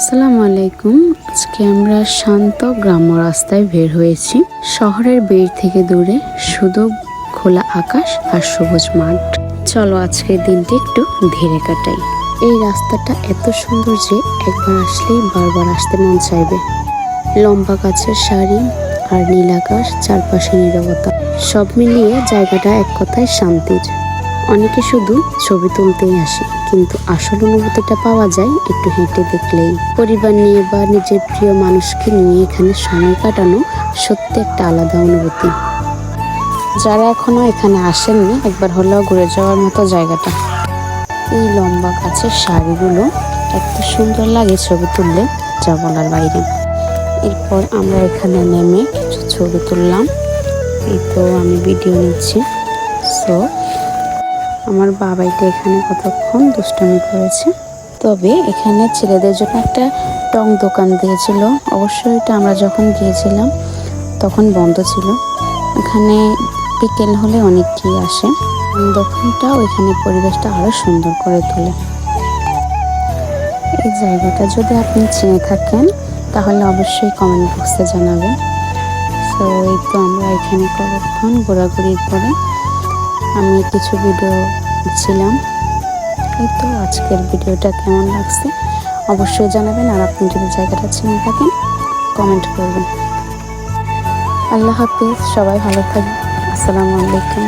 আসসালামু আলাইকুম। আজকে আমরা শান্ত গ্রাম্য রাস্তায় বের হয়েছি। শহরের ভিড় থেকে দূরে শুধু খোলা আকাশ আর সবুজ মাঠ। চলো আজকের দিনটি একটু ধীরে কাটাই। এই রাস্তাটা এত সুন্দর যে একবার আসলেই বারবার আসতে মন চাইবে। লম্বা গাছের সারি আর নীল আকাশ, চারপাশে নীরবতা, সব মিলিয়ে জায়গাটা এক কথায় শান্তির। অনেকে শুধু ছবি তুলতেই আসে, কিন্তু আসল অনুভূতিটা পাওয়া যায় একটু হেঁটে দেখলেই। পরিবার নিয়ে বা নিজের প্রিয় মানুষকে নিয়ে এখানে সময় কাটানো সত্যি একটা আলাদা অনুভূতি। যারা এখনো এখানে আসেননি, একবার হলেও ঘুরে যাওয়ার মতো জায়গাটা। এই লম্বা গাছের সারিগুলো এত সুন্দর লাগে ছবি তুললে, যা বলার বাইরে। এরপর আমরা এখানে নেমে কিছু ছবি তুললাম। এই তো আমি ভিডিও নিচ্ছি। আমার বাবাইটা এখানে কতক্ষণ দুষ্টামি করেছে। তবে এখানে ছেলেদের জন্য একটা টং দোকান দিয়েছিল। অবশ্যই এটা আমরা যখন গিয়েছিলাম তখন বন্ধ ছিল। এখানে বিকেল হলে অনেকেই আসে। দোকানটা ওইখানে পরিবেশটা আরো সুন্দর করে তোলে। এই জায়গাটা যদি আপনি চিনে থাকেন তাহলে অবশ্যই কমেন্ট বক্সে জানাবেন। সো এই তো আমরা এখানে কতক্ষণ ঘোরাঘুরির পরে আমি কিছু ভিডিও ছিলাম। এই তো আজকের ভিডিওটা কেমন লাগছে অবশ্যই জানাবেন। আর আপনি যদি জায়গাটা চিনে থাকেন কমেন্ট করবেন। আল্লাহ হাফিজ, সবাই ভালো থাকবেন। আসসালামু আলাইকুম।